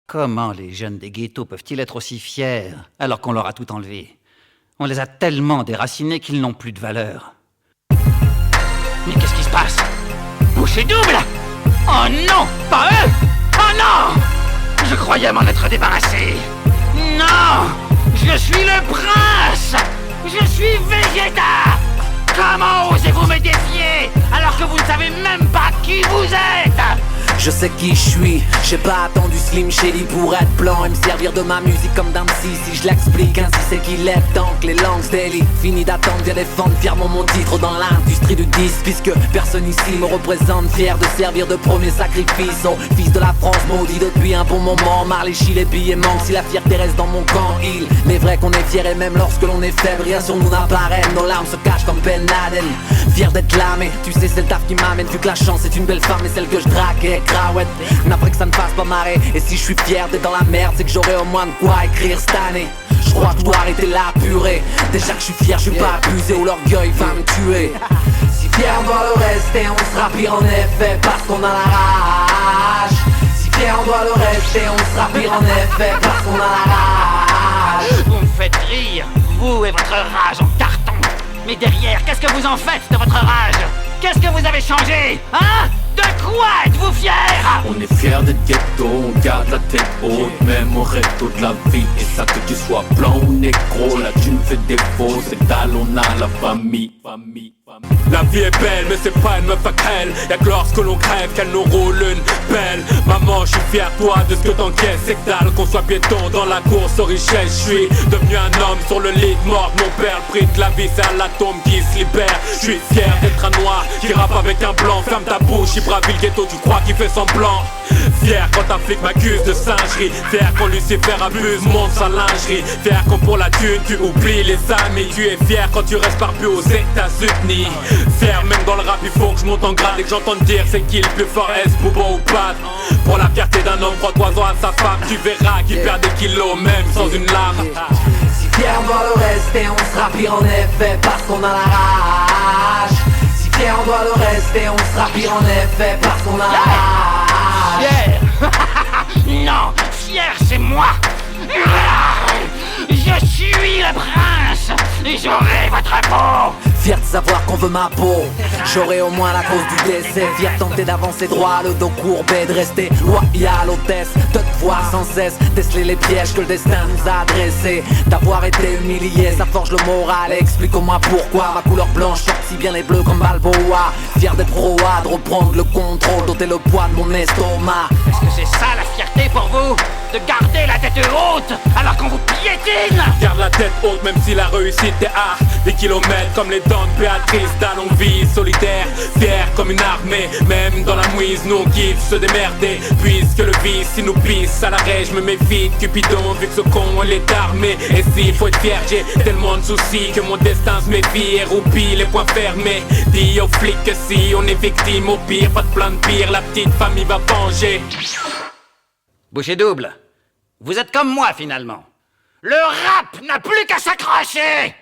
Comment les jeunes des ghettos peuvent-ils être aussi fiers alors qu'on leur a tout enlevé? On les a tellement déracinés qu'ils n'ont plus de valeur. Mais qu'est-ce qui se passe? Bouchée double! Oh non! Pas eux! Oh non! Je croyais m'en être débarrassé! Non! Je suis le prince! Je suis Vegeta! Comment osez-vous me défier alors que vous ne savez même pas qui vous êtes? Je sais qui je suis, j'ai pas attendu Slim Shady pour être blanc et me servir de ma musique comme d'un psy. Si je l'explique ainsi c'est qu'il est temps que les langues daily. Fini d'attendre, viens défendre fièrement mon titre dans l'industrie du disque. Puisque personne ici me représente, fier de servir de premier sacrifice au fils de la France maudit depuis un bon moment. Marley chie, les billets manquent, si la fierté reste dans mon camp. Il est vrai qu'on est fier et même lorsque l'on est faible, rien sur nous n'apparaît. Nos larmes se cachent comme Ben Laden. Fier d'être là mais tu sais c'est le taf qui m'amène. Vu que la chance est une belle femme et celle que je drague Crawet, n'après que ça ne fasse pas marrer. Et si je suis fier d'être dans la merde, c'est que j'aurai au moins de quoi écrire cette année. Je crois que je dois arrêter la purée. Déjà que je suis fier, je suis pas abusé ou l'orgueil va me tuer. Si fier on doit le rester, on sera pire en effet parce qu'on a la rage. Si fier on doit le rester, on sera pire en effet parce qu'on a la rage. Vous me faites rire, vous et votre rage en carton. Mais derrière, qu'est-ce que vous en faites de votre rage? Qu'est-ce que vous avez changé? Hein? De quoi êtes-vous fiers? On est fiers d'être ghetto, on garde la tête haute, même au recto de la vie. Et ça que tu sois blanc ou négro, là tu me fais défaut, c'est dalle, on a la famille. La vie est belle, mais c'est pas une meuf à crêle. Y'a que lorsque l'on crève qu'elle nous roule une belle. Maman, je suis fier toi de ce que t'encaisses. C'est que dalle qu'on soit piéton dans la course aux richesses. Je suis devenu un homme sur le lit de mort. Mon père, le prix de la vie, c'est un atome qui se libère. Je suis fier d'être un noir qui rappe avec un blanc. Ferme ta bouche, il bravit le ghetto, tu crois qu'il fait semblant. Fier quand un flic m'accuse de singerie. Fier quand Lucifer abuse, monte sa lingerie. Fier quand pour la thune tu oublies les amis. Tu es fier quand tu restes barbu aux États-Unis. Fier même dans le rap il faut que je monte en grade. Et que j'entende dire c'est qui le plus fort, est-ce Bouba ou Pat. Pour la fierté d'un homme, crois-toi-en à sa femme. Tu verras qu'il perd des kilos même sans une lame. Si fier on doit le rester, on sera pire en effet parce qu'on a la rage. Si fier on doit le rester, on sera pire en effet parce qu'on a la rage. Fier? Non, fier c'est moi. Je suis le prince et j'aurai votre peau. Fier de savoir qu'on veut ma peau. J'aurai au moins la cause du décès. Fier de tenter d'avancer droit, le dos courbé, de rester loyal hôtesse. De te voir sans cesse, déceler les pièges que le destin nous a dressés. D'avoir été humilié, ça forge le moral. Explique-moi pourquoi ma couleur blanche porte si bien les bleus comme Balboa. Fier d'être roi, de reprendre le contrôle, d'ôter le poids de mon estomac. Est-ce que c'est ça la fierté pour vous? De garder la tête haute alors qu'on vous piétine? Garde la tête haute même si la réussite est hard. Des kilomètres comme les dents de Béatrice. Dans longue vie solitaire, fier comme une armée. Même dans la mouise nous on kiffe se démerder. Puisque le vice il nous pisse à l'arrêt. Je me méfie de Cupidon vu que ce con il est armé. Et s'il faut être fier j'ai tellement de soucis que mon destin se méfie et roupille les poings fermés. Dis aux flics que si on est victime au pire, pas de plan de pire, la petite famille va venger. Bouchée double, vous êtes comme moi finalement. Le rap n'a plus qu'à s'accrocher.